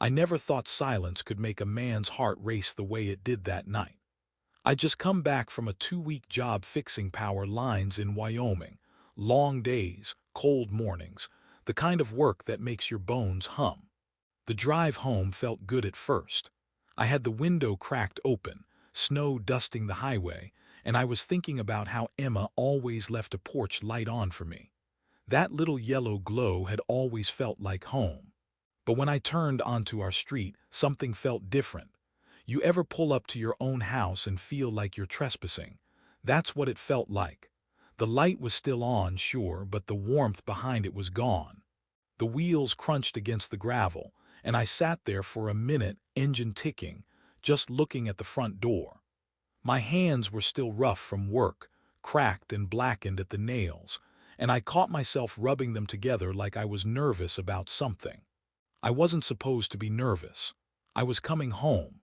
I never thought silence could make a man's heart race the way it did that night. I'd just come back from a 2-week job fixing power lines in Wyoming. Long days, cold mornings, the kind of work that makes your bones hum. The drive home felt good at first. I had the window cracked open, snow dusting the highway, and I was thinking about how Emma always left a porch light on for me. That little yellow glow had always felt like home. But when I turned onto our street, something felt different. You ever pull up to your own house and feel like you're trespassing? That's what it felt like. The light was still on, sure, but the warmth behind it was gone. The wheels crunched against the gravel, and I sat there for a minute, engine ticking, just looking at the front door. My hands were still rough from work, cracked and blackened at the nails, and I caught myself rubbing them together like I was nervous about something. I wasn't supposed to be nervous. I was coming home.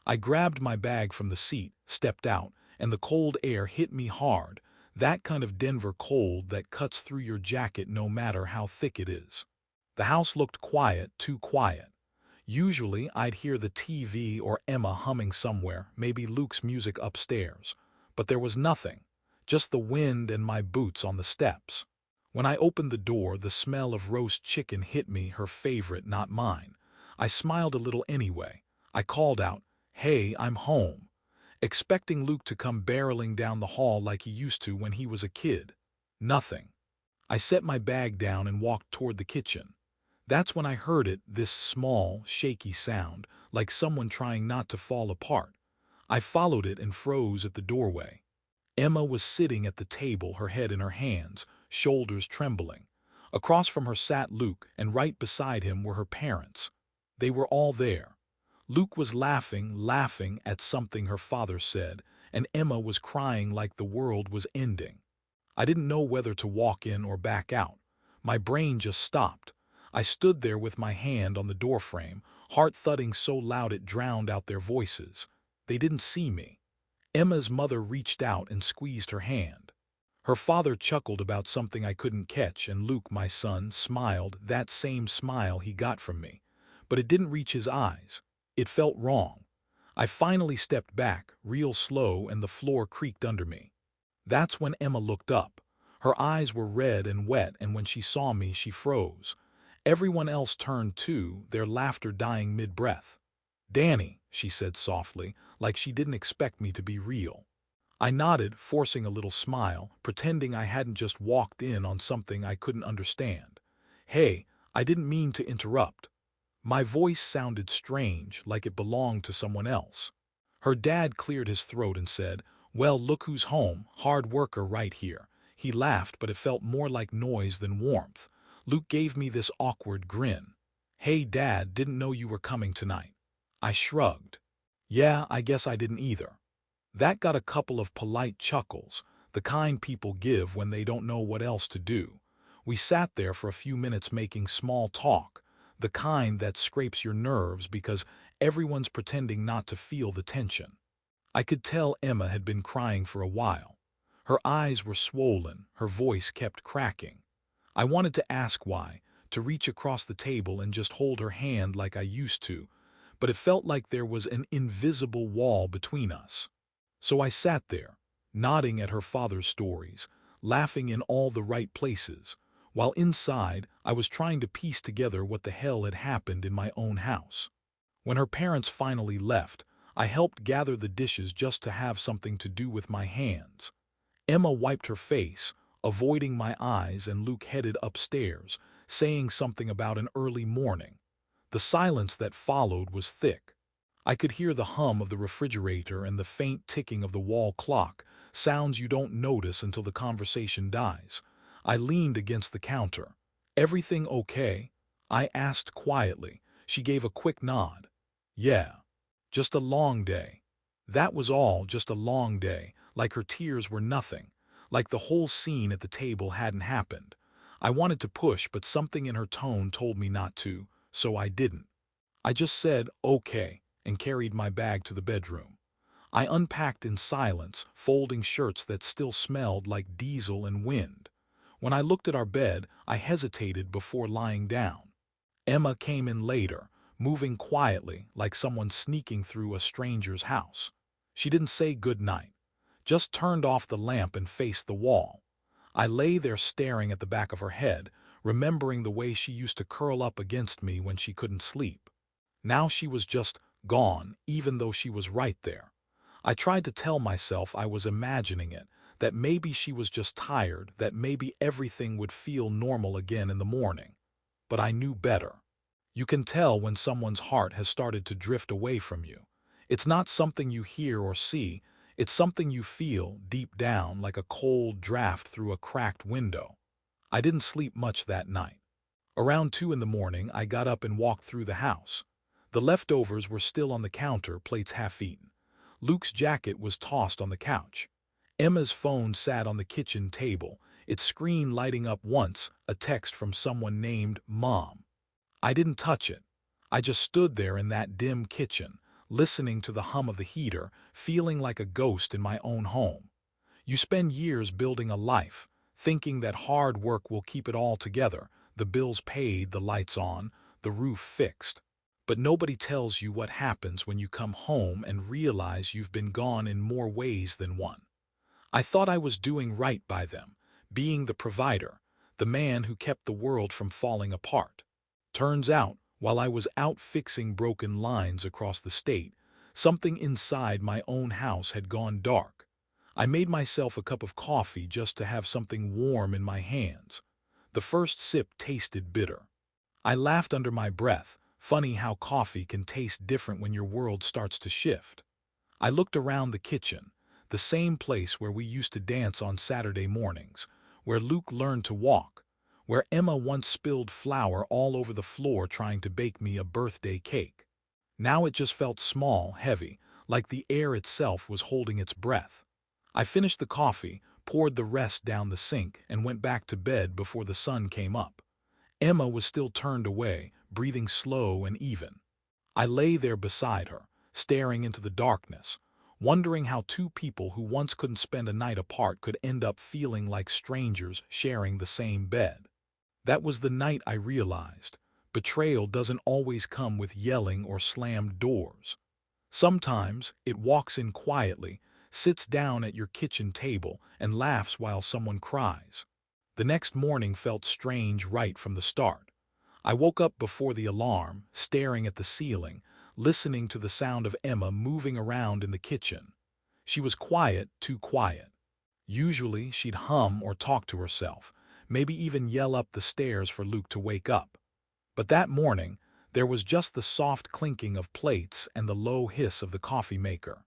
I grabbed my bag from the seat, stepped out, and the cold air hit me hard, that kind of Denver cold that cuts through your jacket no matter how thick it is. The house looked quiet, too quiet. Usually I'd hear the TV or Emma humming somewhere, maybe Luke's music upstairs. But there was nothing, just the wind and my boots on the steps. When I opened the door, the smell of roast chicken hit me, her favorite, not mine. I smiled a little anyway. I called out, "Hey, I'm home," expecting Luke to come barreling down the hall like he used to when he was a kid. Nothing. I set my bag down and walked toward the kitchen. That's when I heard it, this small, shaky sound, like someone trying not to fall apart. I followed it and froze at the doorway. Emma was sitting at the table, her head in her hands, shoulders trembling. Across from her sat Luke, and right beside him were her parents. They were all there. Luke was laughing at something her father said, and Emma was crying like the world was ending. I didn't know whether to walk in or back out. My brain just stopped. I stood there with my hand on the doorframe, heart thudding so loud it drowned out their voices. They didn't see me. Emma's mother reached out and squeezed her hand. Her father chuckled about something I couldn't catch, and Luke, my son, smiled, that same smile he got from me. But it didn't reach his eyes. It felt wrong. I finally stepped back, real slow, and the floor creaked under me. That's when Emma looked up. Her eyes were red and wet, and when she saw me, she froze. Everyone else turned too, their laughter dying mid-breath. "Danny," she said softly, like she didn't expect me to be real. I nodded, forcing a little smile, pretending I hadn't just walked in on something I couldn't understand. "Hey, I didn't mean to interrupt." My voice sounded strange, like it belonged to someone else. Her dad cleared his throat and said, "Well, look who's home, hard worker right here." He laughed, but it felt more like noise than warmth. Luke gave me this awkward grin. "Hey, Dad, didn't know you were coming tonight." I shrugged. "Yeah, I guess I didn't either." That got a couple of polite chuckles, the kind people give when they don't know what else to do. We sat there for a few minutes making small talk, the kind that scrapes your nerves because everyone's pretending not to feel the tension. I could tell Emma had been crying for a while. Her eyes were swollen, her voice kept cracking. I wanted to ask why, to reach across the table and just hold her hand like I used to, but it felt like there was an invisible wall between us. So I sat there, nodding at her father's stories, laughing in all the right places, while inside I was trying to piece together what the hell had happened in my own house. When her parents finally left, I helped gather the dishes just to have something to do with my hands. Emma wiped her face, avoiding my eyes, and Luke headed upstairs, saying something about an early morning. The silence that followed was thick. I could hear the hum of the refrigerator and the faint ticking of the wall clock, sounds you don't notice until the conversation dies. I leaned against the counter. "Everything okay?" I asked quietly. She gave a quick nod. "Yeah. Just a long day." That was all, just a long day, like her tears were nothing, like the whole scene at the table hadn't happened. I wanted to push, but something in her tone told me not to, so I didn't. I just said, "Okay," and carried my bag to the bedroom. I unpacked in silence, folding shirts that still smelled like diesel and wind. When I looked at our bed, I hesitated before lying down. Emma came in later, moving quietly like someone sneaking through a stranger's house. She didn't say good night, just turned off the lamp and faced the wall. I lay there staring at the back of her head, remembering the way she used to curl up against me when she couldn't sleep. Now she was just gone, even though she was right there. I tried to tell myself I was imagining it, that maybe she was just tired, that maybe everything would feel normal again in the morning. But I knew better. You can tell when someone's heart has started to drift away from you. It's not something you hear or see, it's something you feel deep down, like a cold draft through a cracked window. I didn't sleep much that night. Around 2 in the morning, I got up and walked through the house. The leftovers were still on the counter, plates half-eaten. Luke's jacket was tossed on the couch. Emma's phone sat on the kitchen table, its screen lighting up once, a text from someone named Mom. I didn't touch it. I just stood there in that dim kitchen, listening to the hum of the heater, feeling like a ghost in my own home. You spend years building a life, thinking that hard work will keep it all together, the bills paid, the lights on, the roof fixed. But nobody tells you what happens when you come home and realize you've been gone in more ways than one. I thought I was doing right by them, being the provider, the man who kept the world from falling apart. Turns out, while I was out fixing broken lines across the state, something inside my own house had gone dark. I made myself a cup of coffee just to have something warm in my hands. The first sip tasted bitter. I laughed under my breath. Funny how coffee can taste different when your world starts to shift. I looked around the kitchen, the same place where we used to dance on Saturday mornings, where Luke learned to walk, where Emma once spilled flour all over the floor trying to bake me a birthday cake. Now it just felt small, heavy, like the air itself was holding its breath. I finished the coffee, poured the rest down the sink, and went back to bed before the sun came up. Emma was still turned away, breathing slow and even. I lay there beside her, staring into the darkness, wondering how two people who once couldn't spend a night apart could end up feeling like strangers sharing the same bed. That was the night I realized betrayal doesn't always come with yelling or slammed doors. Sometimes it walks in quietly, sits down at your kitchen table, and laughs while someone cries. The next morning felt strange right from the start. I woke up before the alarm, staring at the ceiling, listening to the sound of Emma moving around in the kitchen. She was quiet, too quiet. Usually she'd hum or talk to herself, maybe even yell up the stairs for Luke to wake up. But that morning, there was just the soft clinking of plates and the low hiss of the coffee maker.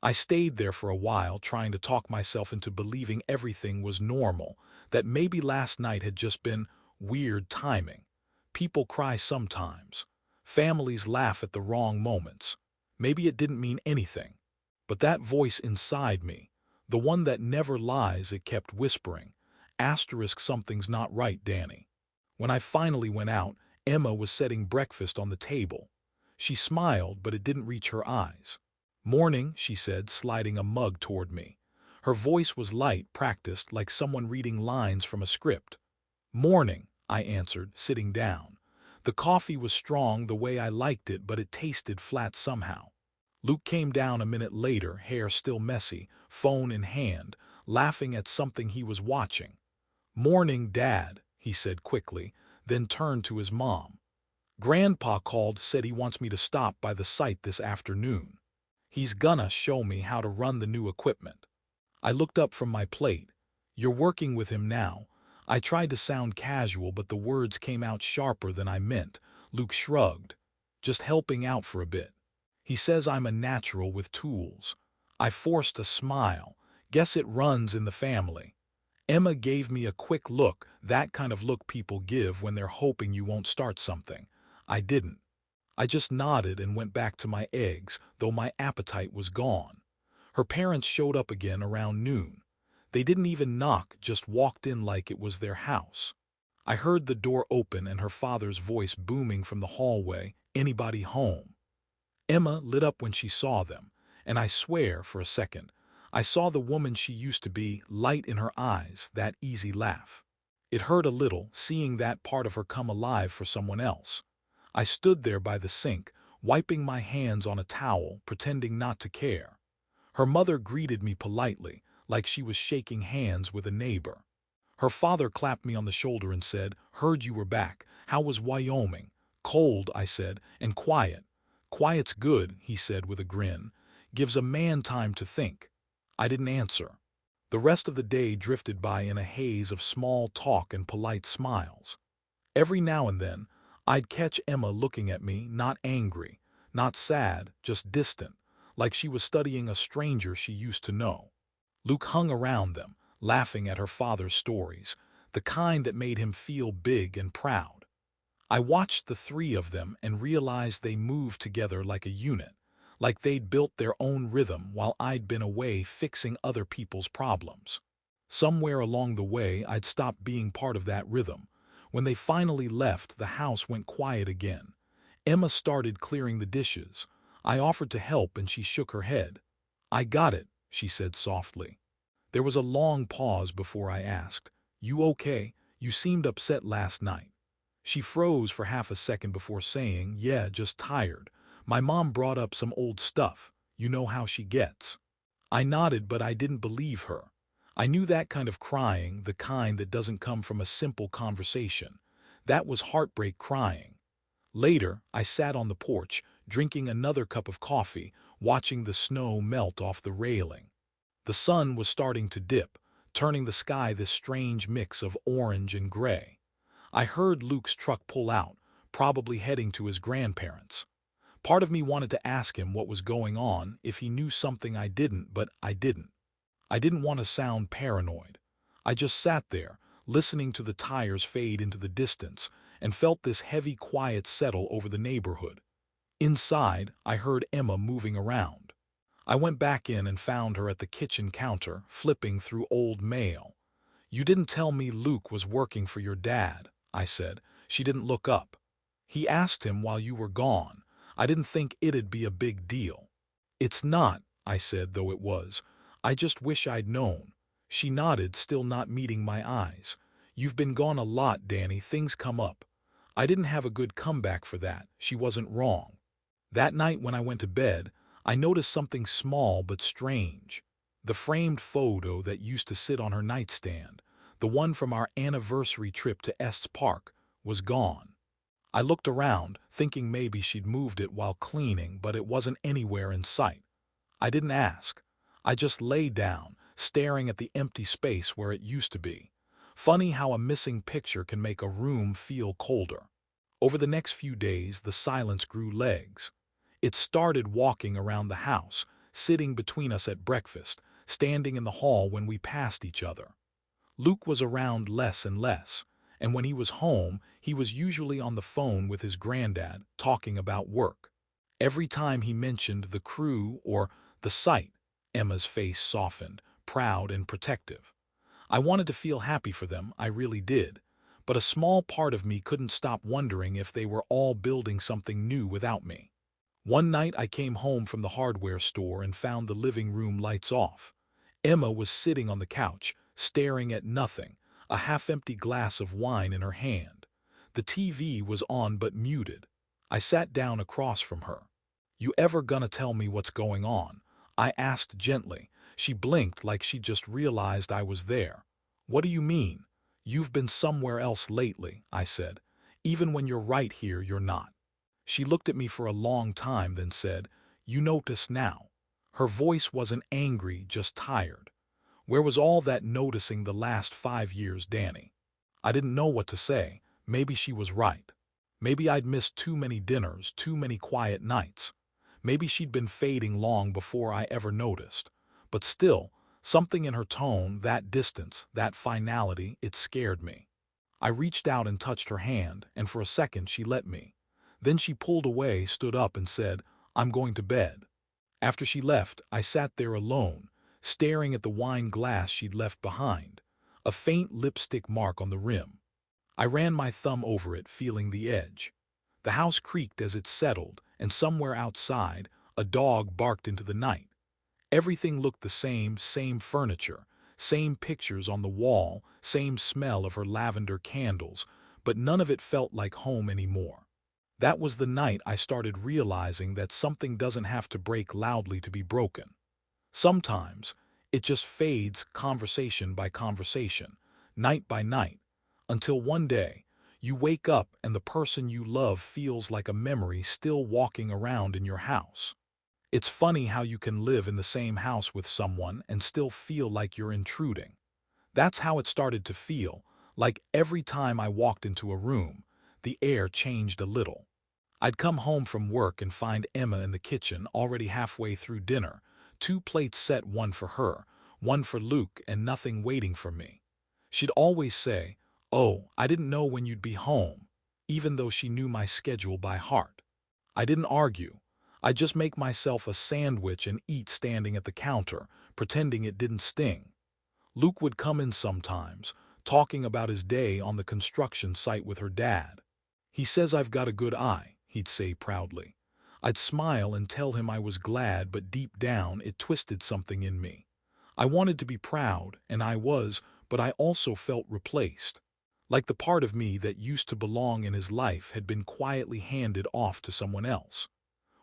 I stayed there for a while, trying to talk myself into believing everything was normal, that maybe last night had just been weird timing. People cry sometimes. Families laugh at the wrong moments. Maybe it didn't mean anything. But that voice inside me, the one that never lies, it kept whispering, "Asterisk, something's not right, Danny." When I finally went out, Emma was setting breakfast on the table. She smiled, but it didn't reach her eyes. "Morning," she said, sliding a mug toward me. Her voice was light, practiced, like someone reading lines from a script. "Morning," I answered, sitting down. The coffee was strong the way I liked it, but it tasted flat somehow. Luke came down a minute later, hair still messy, phone in hand, laughing at something he was watching. "Morning, Dad," he said quickly, then turned to his mom. "Grandpa called, said he wants me to stop by the site this afternoon. He's gonna show me how to run the new equipment." I looked up from my plate. "You're working with him now." I tried to sound casual, but the words came out sharper than I meant. Luke shrugged. "Just helping out for a bit. He says I'm a natural with tools." I forced a smile. "Guess it runs in the family." Emma gave me a quick look, that kind of look people give when they're hoping you won't start something. I didn't. I just nodded and went back to my eggs, though my appetite was gone. Her parents showed up again around noon. They didn't even knock, just walked in like it was their house. I heard the door open and her father's voice booming from the hallway, "Anybody home?" Emma lit up when she saw them, and I swear, for a second, I saw the woman she used to be, light in her eyes, that easy laugh. It hurt a little, seeing that part of her come alive for someone else. I stood there by the sink, wiping my hands on a towel, pretending not to care. Her mother greeted me politely, like she was shaking hands with a neighbor. Her father clapped me on the shoulder and said, "Heard you were back. How was Wyoming?" "Cold," I said, "and quiet." "Quiet's good," he said with a grin. "Gives a man time to think." I didn't answer. The rest of the day drifted by in a haze of small talk and polite smiles. Every now and then, I'd catch Emma looking at me, not angry, not sad, just distant, like she was studying a stranger she used to know. Luke hung around them, laughing at her father's stories, the kind that made him feel big and proud. I watched the three of them and realized they moved together like a unit, like they'd built their own rhythm while I'd been away fixing other people's problems. Somewhere along the way, I'd stopped being part of that rhythm. When they finally left, the house went quiet again. Emma started clearing the dishes. I offered to help and she shook her head. "I got it," she said softly. There was a long pause before I asked, "You okay? You seemed upset last night." She froze for half a second before saying, "Yeah, just tired. My mom brought up some old stuff. You know how she gets." I nodded, but I didn't believe her. I knew that kind of crying, the kind that doesn't come from a simple conversation. That was heartbreak crying. Later, I sat on the porch, drinking another cup of coffee, watching the snow melt off the railing. The sun was starting to dip, turning the sky this strange mix of orange and gray. I heard Luke's truck pull out, probably heading to his grandparents'. Part of me wanted to ask him what was going on, if he knew something I didn't, but I didn't. I didn't want to sound paranoid. I just sat there, listening to the tires fade into the distance, and felt this heavy quiet settle over the neighborhood. Inside, I heard Emma moving around. I went back in and found her at the kitchen counter, flipping through old mail. "You didn't tell me Luke was working for your dad," I said. She didn't look up. "He asked him while you were gone. I didn't think it'd be a big deal." "It's not," I said, though it was. "I just wish I'd known." She nodded, still not meeting my eyes. "You've been gone a lot, Danny. Things come up." I didn't have a good comeback for that. She wasn't wrong. That night when I went to bed, I noticed something small but strange. The framed photo that used to sit on her nightstand, the one from our anniversary trip to Estes Park, was gone. I looked around, thinking maybe she'd moved it while cleaning, but it wasn't anywhere in sight. I didn't ask. I just lay down, staring at the empty space where it used to be. Funny how a missing picture can make a room feel colder. Over the next few days, the silence grew legs. It started walking around the house, sitting between us at breakfast, standing in the hall when we passed each other. Luke was around less and less, and when he was home, he was usually on the phone with his granddad, talking about work. Every time he mentioned the crew or the site, Emma's face softened, proud and protective. I wanted to feel happy for them, I really did, but a small part of me couldn't stop wondering if they were all building something new without me. One night I came home from the hardware store and found the living room lights off. Emma was sitting on the couch, staring at nothing, a half-empty glass of wine in her hand. The TV was on but muted. I sat down across from her. "You ever gonna tell me what's going on?" I asked gently. She blinked like she just realized I was there. "What do you mean?" "You've been somewhere else lately," I said. "Even when you're right here, you're not." She looked at me for a long time, then said, "You notice now." Her voice wasn't angry, just tired. "Where was all that noticing the last 5 years, Danny?" I didn't know what to say. Maybe she was right. Maybe I'd missed too many dinners, too many quiet nights. Maybe she'd been fading long before I ever noticed. But still, something in her tone, that distance, that finality, it scared me. I reached out and touched her hand, and for a second she let me. Then she pulled away, stood up, and said, "I'm going to bed." After she left, I sat there alone, staring at the wine glass she'd left behind, a faint lipstick mark on the rim. I ran my thumb over it, feeling the edge. The house creaked as it settled, and somewhere outside, a dog barked into the night. Everything looked the same furniture, same pictures on the wall, same smell of her lavender candles, but none of it felt like home anymore. That was the night I started realizing that something doesn't have to break loudly to be broken. Sometimes, it just fades conversation by conversation, night by night, until one day, you wake up and the person you love feels like a memory still walking around in your house. It's funny how you can live in the same house with someone and still feel like you're intruding. That's how it started to feel, like every time I walked into a room, the air changed a little. I'd come home from work and find Emma in the kitchen already halfway through dinner, two plates set, one for her, one for Luke, and nothing waiting for me. She'd always say, "Oh, I didn't know when you'd be home," even though she knew my schedule by heart. I didn't argue. I'd just make myself a sandwich and eat standing at the counter, pretending it didn't sting. Luke would come in sometimes, talking about his day on the construction site with her dad. "He says I've got a good eye," he'd say proudly. I'd smile and tell him I was glad, but deep down it twisted something in me. I wanted to be proud, and I was, but I also felt replaced. Like the part of me that used to belong in his life had been quietly handed off to someone else.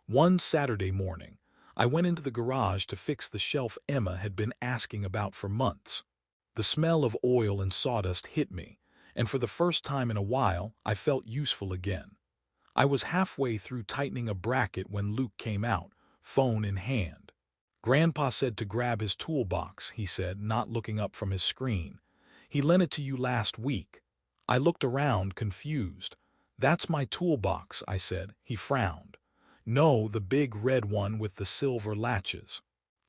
One Saturday morning, I went into the garage to fix the shelf Emma had been asking about for months. The smell of oil and sawdust hit me, and for the first time in a while, I felt useful again. I was halfway through tightening a bracket when Luke came out, phone in hand. "Grandpa said to grab his toolbox," he said, not looking up from his screen. "He lent it to you last week." I looked around, confused. "That's my toolbox," I said. He frowned. "No, the big red one with the silver latches."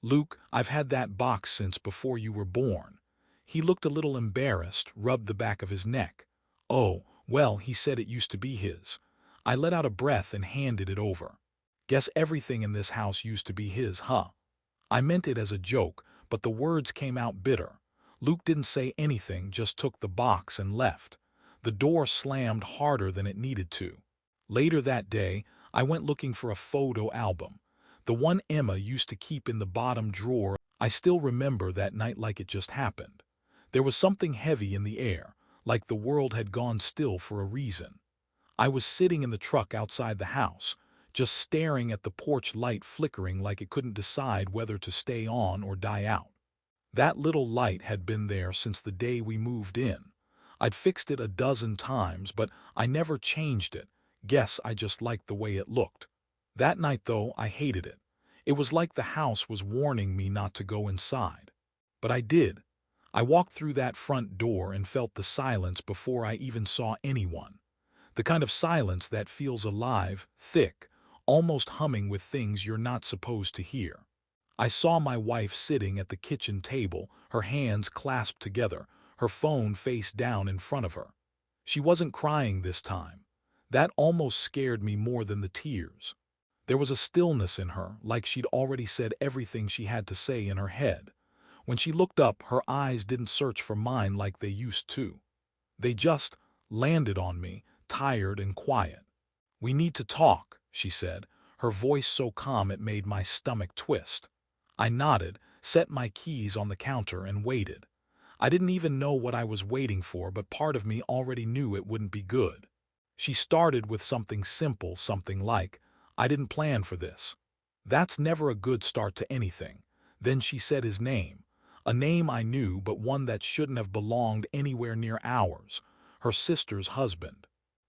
"Luke, I've had that box since before you were born." He looked a little embarrassed, rubbed the back of his neck. "Oh, well, he said it used to be his." I let out a breath and handed it over. "Guess everything in this house used to be his, huh?" I meant it as a joke, but the words came out bitter. Luke didn't say anything, just took the box and left. The door slammed harder than it needed to. Later that day, I went looking for a photo album. The one Emma used to keep in the bottom drawer. I still remember that night like it just happened. There was something heavy in the air, like the world had gone still for a reason. I was sitting in the truck outside the house, just staring at the porch light flickering like it couldn't decide whether to stay on or die out. That little light had been there since the day we moved in. I'd fixed it a dozen times, but I never changed it. Guess I just liked the way it looked. That night, though, I hated it. It was like the house was warning me not to go inside. But I did. I walked through that front door and felt the silence before I even saw anyone. The kind of silence that feels alive, thick, almost humming with things you're not supposed to hear. I saw my wife sitting at the kitchen table, her hands clasped together, her phone face down in front of her. She wasn't crying this time. That almost scared me more than the tears. There was a stillness in her, like she'd already said everything she had to say in her head. When she looked up, her eyes didn't search for mine like they used to. They just landed on me, tired and quiet. "We need to talk," she said, her voice so calm it made my stomach twist. I nodded, set my keys on the counter, and waited. I didn't even know what I was waiting for, but part of me already knew it wouldn't be good. She started with something simple, something like, "I didn't plan for this." That's never a good start to anything. Then she said his name. A name I knew, but one that shouldn't have belonged anywhere near ours. Her sister's husband.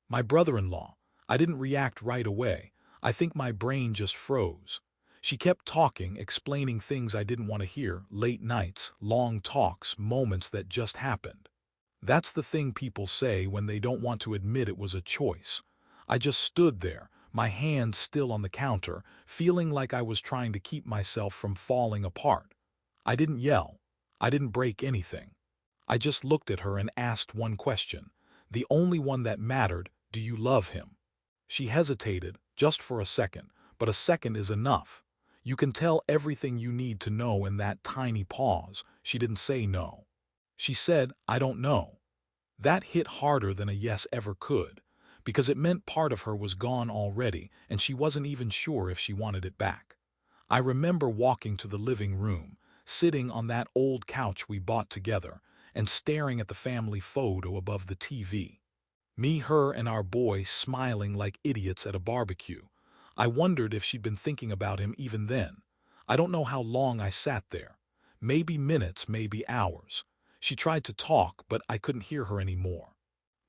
My brother-in-law. I didn't react right away. I think my brain just froze. She kept talking, explaining things I didn't want to hear, late nights, long talks, moments that just happened. That's the thing people say when they don't want to admit it was a choice. I just stood there, my hands still on the counter, feeling like I was trying to keep myself from falling apart. I didn't yell. I didn't break anything. I just looked at her and asked one question, the only one that mattered: "Do you love him?" She hesitated, just for a second, but a second is enough. You can tell everything you need to know in that tiny pause. She didn't say no. She said, "I don't know." That hit harder than a yes ever could, because it meant part of her was gone already, and she wasn't even sure if she wanted it back. I remember walking to the living room, sitting on that old couch we bought together, and staring at the family photo above the TV. Me, her, and our boy smiling like idiots at a barbecue. I wondered if she'd been thinking about him even then. I don't know how long I sat there. Maybe minutes, maybe hours. She tried to talk, but I couldn't hear her anymore.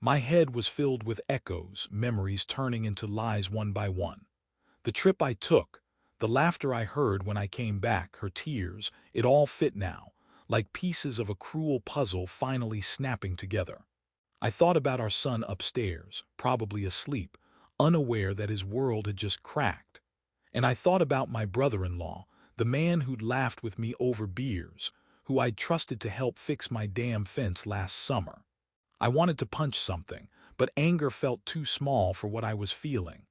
My head was filled with echoes, memories turning into lies one by one. The trip I took, the laughter I heard when I came back, her tears, it all fit now, like pieces of a cruel puzzle finally snapping together. I thought about our son upstairs, probably asleep, unaware that his world had just cracked. And I thought about my brother-in-law, the man who'd laughed with me over beers, who I'd trusted to help fix my damn fence last summer. I wanted to punch something, but anger felt too small for what I was feeling.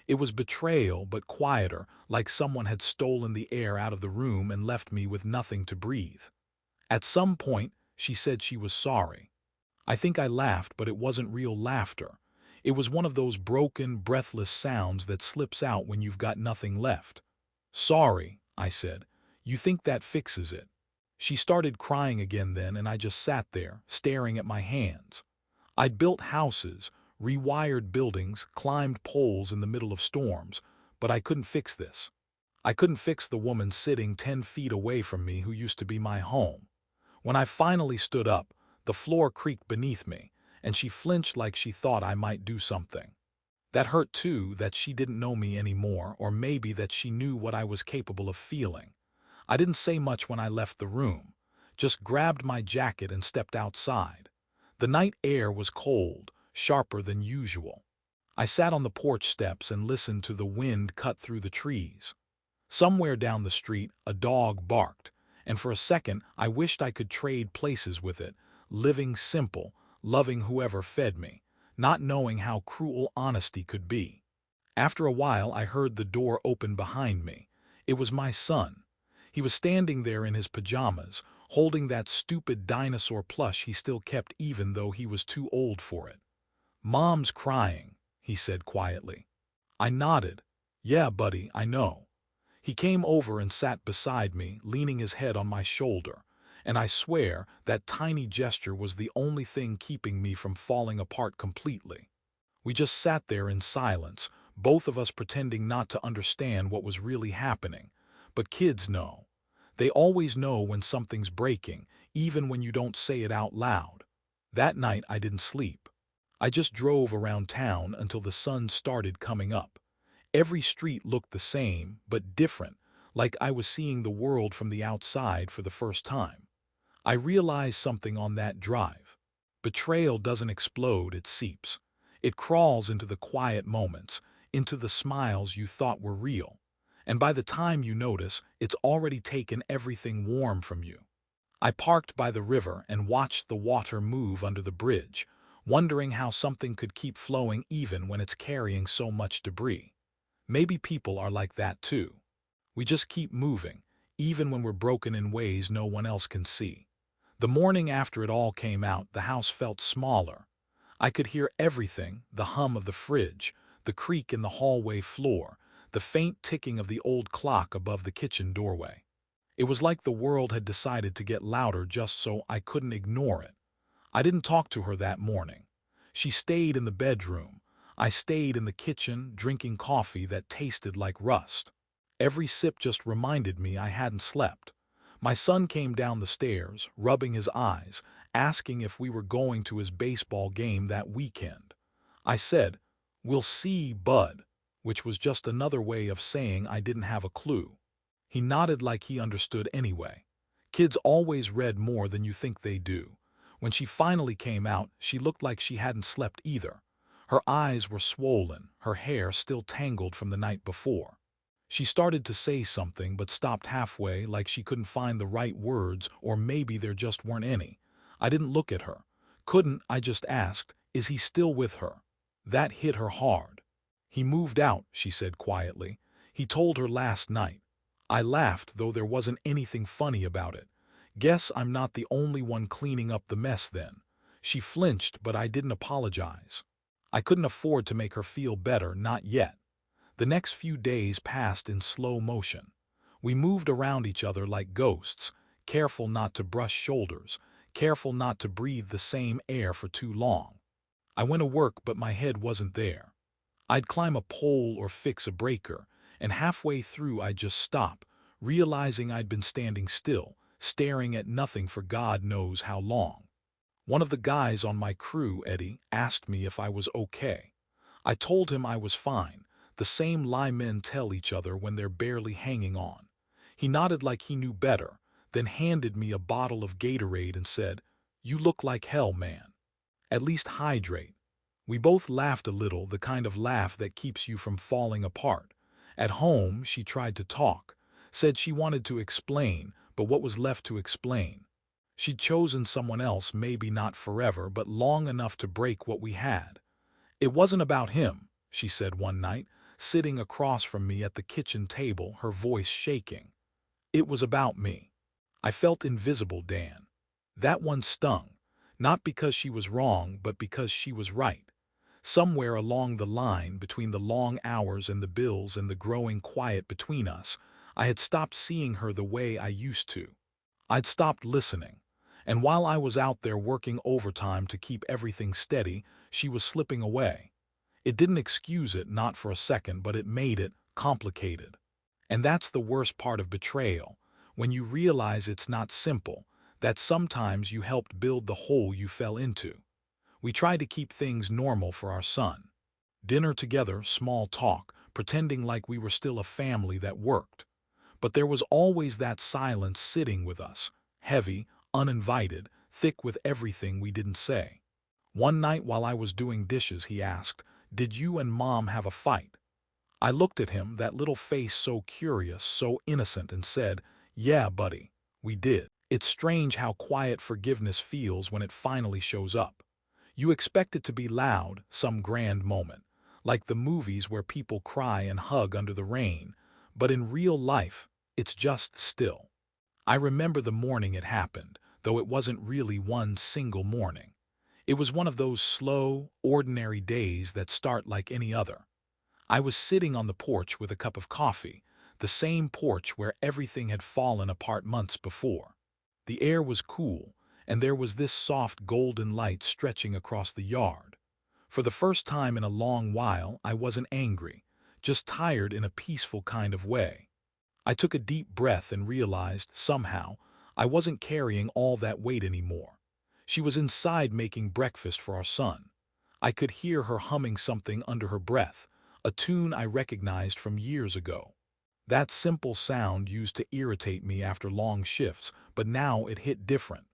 It was betrayal, but quieter, like someone had stolen the air out of the room and left me with nothing to breathe. At some point, she said she was sorry. I think I laughed, but it wasn't real laughter. It was one of those broken, breathless sounds that slips out when you've got nothing left. Sorry, I said. You think that fixes it? She started crying again then, and I just sat there, staring at my hands. I'd built houses, rewired buildings, climbed poles in the middle of storms, but I couldn't fix this. I couldn't fix the woman sitting 10 feet away from me who used to be my home. When I finally stood up, the floor creaked beneath me, and she flinched like she thought I might do something. That hurt too, that she didn't know me anymore, or maybe that she knew what I was capable of feeling. I didn't say much when I left the room, just grabbed my jacket and stepped outside. The night air was cold, sharper than usual. I sat on the porch steps and listened to the wind cut through the trees. Somewhere down the street, a dog barked, and for a second I wished I could trade places with it, living simple, loving whoever fed me, not knowing how cruel honesty could be. After a while I heard the door open behind me. It was my son. He was standing there in his pajamas, holding that stupid dinosaur plush he still kept even though he was too old for it. "Mom's crying," he said quietly. I nodded. "Yeah, buddy, I know." He came over and sat beside me, leaning his head on my shoulder, and I swear that tiny gesture was the only thing keeping me from falling apart completely. We just sat there in silence, both of us pretending not to understand what was really happening. But kids know. They always know when something's breaking, even when you don't say it out loud. That night I didn't sleep. I just drove around town until the sun started coming up. Every street looked the same, but different, like I was seeing the world from the outside for the first time. I realized something on that drive. Betrayal doesn't explode, it seeps. It crawls into the quiet moments, into the smiles you thought were real. And by the time you notice, it's already taken everything warm from you. I parked by the river and watched the water move under the bridge, wondering how something could keep flowing even when it's carrying so much debris. Maybe people are like that too. We just keep moving, even when we're broken in ways no one else can see. The morning after it all came out, the house felt smaller. I could hear everything, the hum of the fridge, the creak in the hallway floor, the faint ticking of the old clock above the kitchen doorway. It was like the world had decided to get louder just so I couldn't ignore it. I didn't talk to her that morning. She stayed in the bedroom. I stayed in the kitchen, drinking coffee that tasted like rust. Every sip just reminded me I hadn't slept. My son came down the stairs, rubbing his eyes, asking if we were going to his baseball game that weekend. I said, "We'll see, bud," which was just another way of saying I didn't have a clue. He nodded like he understood anyway. Kids always read more than you think they do. When she finally came out, she looked like she hadn't slept either. Her eyes were swollen, her hair still tangled from the night before. She started to say something but stopped halfway like she couldn't find the right words, or maybe there just weren't any. I didn't look at her. Couldn't, I just asked, "Is he still with her?" That hit her hard. "He moved out," she said quietly. "He told her last night." I laughed, though there wasn't anything funny about it. Guess I'm not the only one cleaning up the mess then. She flinched, but I didn't apologize. I couldn't afford to make her feel better, not yet. The next few days passed in slow motion. We moved around each other like ghosts, careful not to brush shoulders, careful not to breathe the same air for too long. I went to work, but my head wasn't there. I'd climb a pole or fix a breaker, and halfway through I'd just stop, realizing I'd been standing still, staring at nothing for God knows how long. One of the guys on my crew, Eddie, asked me if I was okay. I told him I was fine, the same lie men tell each other when they're barely hanging on. He nodded like he knew better, then handed me a bottle of Gatorade and said, "You look like hell, man. At least hydrate." We both laughed a little, the kind of laugh that keeps you from falling apart. At home, she tried to talk, said she wanted to explain, but what was left to explain? She'd chosen someone else, maybe not forever, but long enough to break what we had. "It wasn't about him," she said one night, sitting across from me at the kitchen table, her voice shaking. "It was about me." I felt invisible, Dan. That one stung, not because she was wrong, but because she was right. Somewhere along the line, between the long hours and the bills and the growing quiet between us, I had stopped seeing her the way I used to. I'd stopped listening. And while I was out there working overtime to keep everything steady, she was slipping away. It didn't excuse it, not for a second, but it made it complicated. And that's the worst part of betrayal, when you realize it's not simple, that sometimes you helped build the hole you fell into. We tried to keep things normal for our son. Dinner together, small talk, pretending like we were still a family that worked. But there was always that silence sitting with us, heavy, uninvited, thick with everything we didn't say. One night while I was doing dishes, he asked, "Did you and Mom have a fight?" I looked at him, that little face so curious, so innocent, and said, "Yeah, buddy, we did." It's strange how quiet forgiveness feels when it finally shows up. You expect it to be loud, some grand moment, like the movies where people cry and hug under the rain, but in real life, it's just still. I remember the morning it happened, though it wasn't really one single morning. It was one of those slow, ordinary days that start like any other. I was sitting on the porch with a cup of coffee, the same porch where everything had fallen apart months before. The air was cool, and there was this soft golden light stretching across the yard. For the first time in a long while, I wasn't angry, just tired in a peaceful kind of way. I took a deep breath and realized, somehow, I wasn't carrying all that weight anymore. She was inside making breakfast for our son. I could hear her humming something under her breath, a tune I recognized from years ago. That simple sound used to irritate me after long shifts, but now it hit different.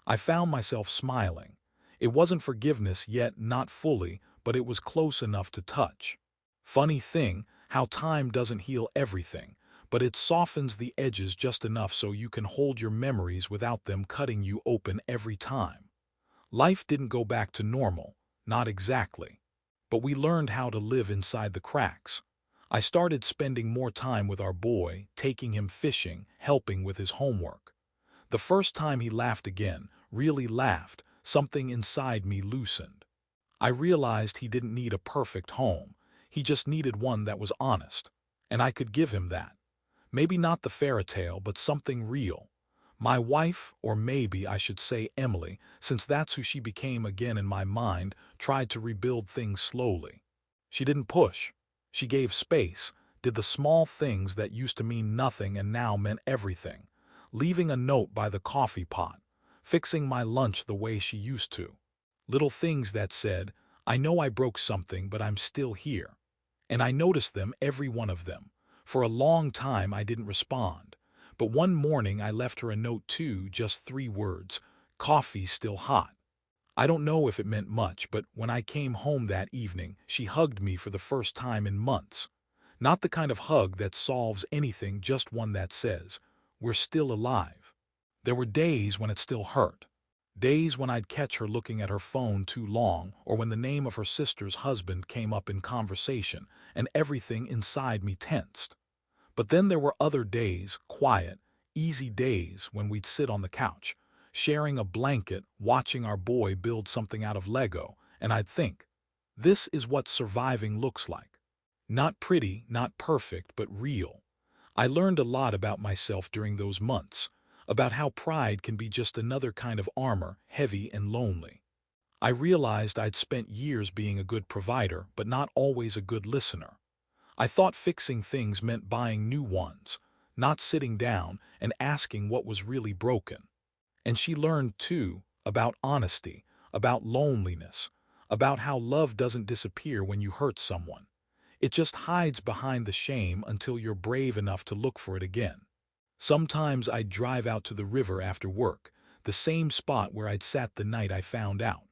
I found myself smiling. It wasn't forgiveness yet, not fully, but it was close enough to touch. Funny thing, how time doesn't heal everything, but it softens the edges just enough so you can hold your memories without them cutting you open every time. Life didn't go back to normal, not exactly. But we learned how to live inside the cracks. I started spending more time with our boy, taking him fishing, helping with his homework. The first time he laughed again, really laughed, something inside me loosened. I realized he didn't need a perfect home. He just needed one that was honest. And I could give him that. Maybe not the fairy tale, but something real. My wife, or maybe I should say Emily, since that's who she became again in my mind, tried to rebuild things slowly. She didn't push. She gave space, did the small things that used to mean nothing and now meant everything. Leaving a note by the coffee pot, fixing my lunch the way she used to. Little things that said, "I know I broke something, but I'm still here." And I noticed them, every one of them. For a long time I didn't respond. But one morning I left her a note too, just 3 words, "Coffee still hot." I don't know if it meant much, but when I came home that evening, she hugged me for the first time in months. Not the kind of hug that solves anything, just one that says, "We're still alive." There were days when it still hurt. Days when I'd catch her looking at her phone too long, or when the name of her sister's husband came up in conversation, and everything inside me tensed. But then there were other days, quiet, easy days when we'd sit on the couch, sharing a blanket, watching our boy build something out of Lego, and I'd think, this is what surviving looks like. Not pretty, not perfect, but real. I learned a lot about myself during those months, about how pride can be just another kind of armor, heavy and lonely. I realized I'd spent years being a good provider, but not always a good listener. I thought fixing things meant buying new ones, not sitting down and asking what was really broken. And she learned, too, about honesty, about loneliness, about how love doesn't disappear when you hurt someone. It just hides behind the shame until you're brave enough to look for it again. Sometimes I'd drive out to the river after work, the same spot where I'd sat the night I found out.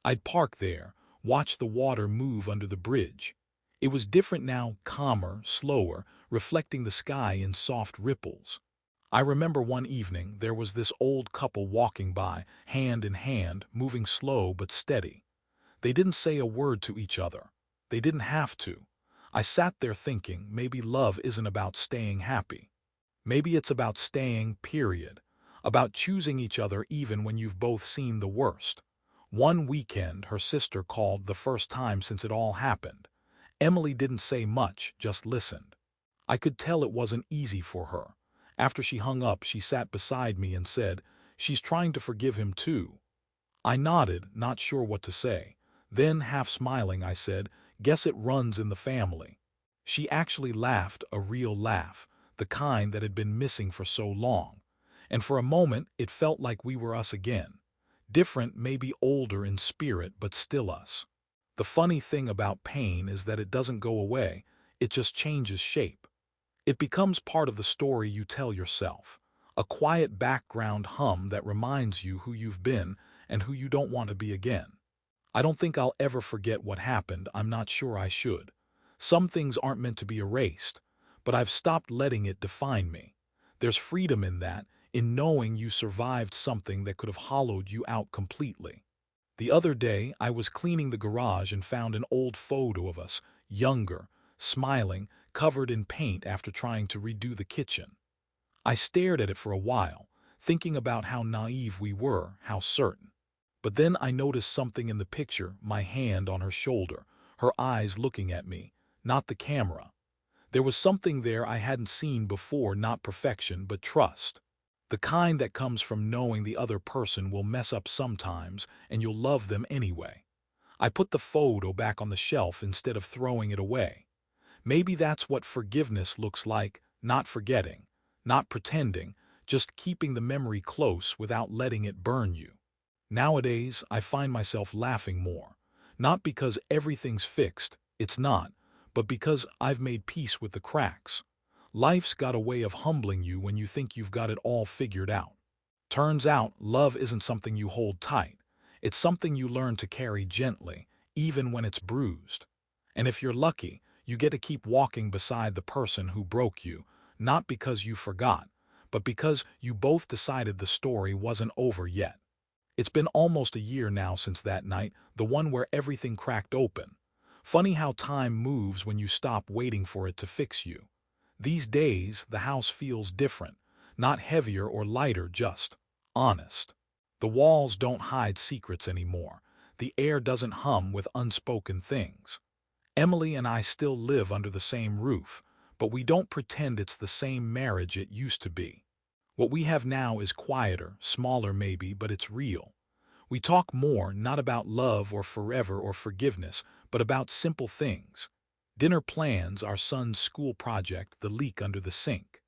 I'd park there, watch the water move under the bridge. It was different now, calmer, slower, reflecting the sky in soft ripples. I remember one evening there was this old couple walking by, hand in hand, moving slow but steady. They didn't say a word to each other. They didn't have to. I sat there thinking maybe love isn't about staying happy. Maybe it's about staying, period. About choosing each other even when you've both seen the worst. One weekend, her sister called, the first time since it all happened. Emily didn't say much, just listened. I could tell it wasn't easy for her. After she hung up, she sat beside me and said, "She's trying to forgive him too." I nodded, not sure what to say. Then, half smiling, I said, "Guess it runs in the family." She actually laughed, a real laugh, the kind that had been missing for so long. And for a moment, it felt like we were us again. Different, maybe older in spirit, but still us. The funny thing about pain is that it doesn't go away, it just changes shape. It becomes part of the story you tell yourself, a quiet background hum that reminds you who you've been and who you don't want to be again. I don't think I'll ever forget what happened. I'm not sure I should. Some things aren't meant to be erased, but I've stopped letting it define me. There's freedom in that, in knowing you survived something that could have hollowed you out completely. The other day, I was cleaning the garage and found an old photo of us, younger, smiling, covered in paint after trying to redo the kitchen. I stared at it for a while, thinking about how naive we were, how certain. But then I noticed something in the picture, my hand on her shoulder, her eyes looking at me, not the camera. There was something there I hadn't seen before, not perfection, but trust. The kind that comes from knowing the other person will mess up sometimes and you'll love them anyway. I put the photo back on the shelf instead of throwing it away. Maybe that's what forgiveness looks like, not forgetting, not pretending, just keeping the memory close without letting it burn you. Nowadays, I find myself laughing more. Not because everything's fixed, it's not, but because I've made peace with the cracks. Life's got a way of humbling you when you think you've got it all figured out. Turns out, love isn't something you hold tight. It's something you learn to carry gently, even when it's bruised. And if you're lucky, you get to keep walking beside the person who broke you, not because you forgot, but because you both decided the story wasn't over yet. It's been almost a year now since that night, the one where everything cracked open. Funny how time moves when you stop waiting for it to fix you. These days, the house feels different, not heavier or lighter, just honest. The walls don't hide secrets anymore. The air doesn't hum with unspoken things. Emily and I still live under the same roof, but we don't pretend it's the same marriage it used to be. What we have now is quieter, smaller maybe, but it's real. We talk more, not about love or forever or forgiveness, but about simple things. Dinner plans, our son's school project, the leak under the sink.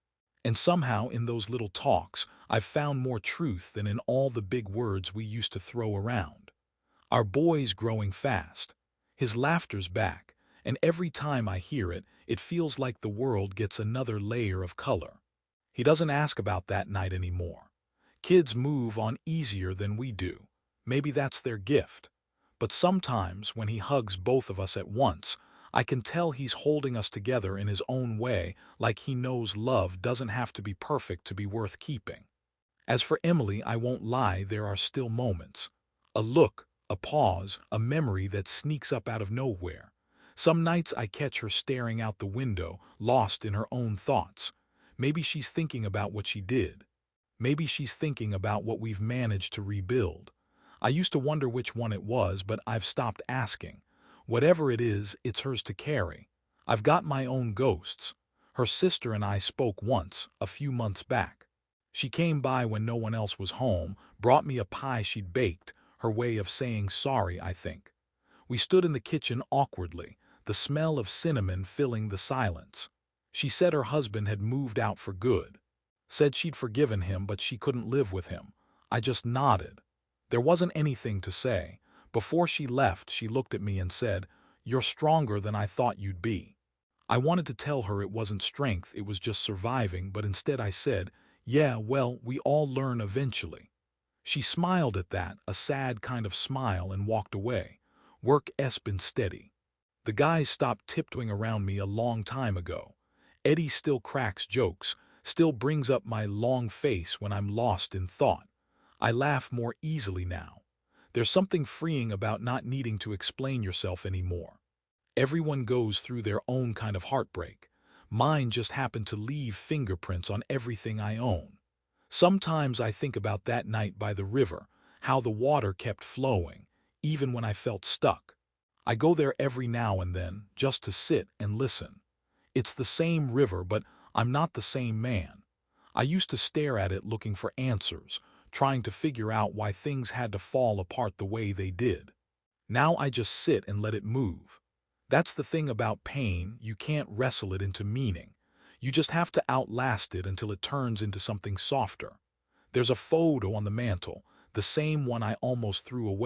And somehow in those little talks, I've found more truth than in all the big words we used to throw around. Our boy's growing fast. His laughter's back, and every time I hear it, it feels like the world gets another layer of color. He doesn't ask about that night anymore. Kids move on easier than we do. Maybe that's their gift. But sometimes, when he hugs both of us at once, I can tell he's holding us together in his own way, like he knows love doesn't have to be perfect to be worth keeping. As for Emily, I won't lie, there are still moments. A look, a pause, a memory that sneaks up out of nowhere. Some nights I catch her staring out the window, lost in her own thoughts. Maybe she's thinking about what she did. Maybe she's thinking about what we've managed to rebuild. I used to wonder which one it was, but I've stopped asking. Whatever it is, it's hers to carry. I've got my own ghosts. Her sister and I spoke once, a few months back. She came by when no one else was home, brought me a pie she'd baked, Her way of saying sorry, I think. We stood in the kitchen awkwardly, the smell of cinnamon filling the silence. She said her husband had moved out for good. Said she'd forgiven him, but she couldn't live with him. I just nodded. There wasn't anything to say. Before she left, she looked at me and said, "You're stronger than I thought you'd be." I wanted to tell her it wasn't strength, it was just surviving, but instead I said, "Yeah, well, we all learn eventually." She smiled at that, a sad kind of smile, and walked away. Work's been steady. The guys stopped tiptoeing around me a long time ago. Eddie still cracks jokes, still brings up my long face when I'm lost in thought. I laugh more easily now. There's something freeing about not needing to explain yourself anymore. Everyone goes through their own kind of heartbreak. Mine just happened to leave fingerprints on everything I own. Sometimes I think about that night by the river, how the water kept flowing, even when I felt stuck. I go there every now and then, just to sit and listen. It's the same river, but I'm not the same man. I used to stare at it looking for answers, trying to figure out why things had to fall apart the way they did. Now I just sit and let it move. That's the thing about pain, you can't wrestle it into meaning. You just have to outlast it until it turns into something softer. There's a photo on the mantle, the same one I almost threw away.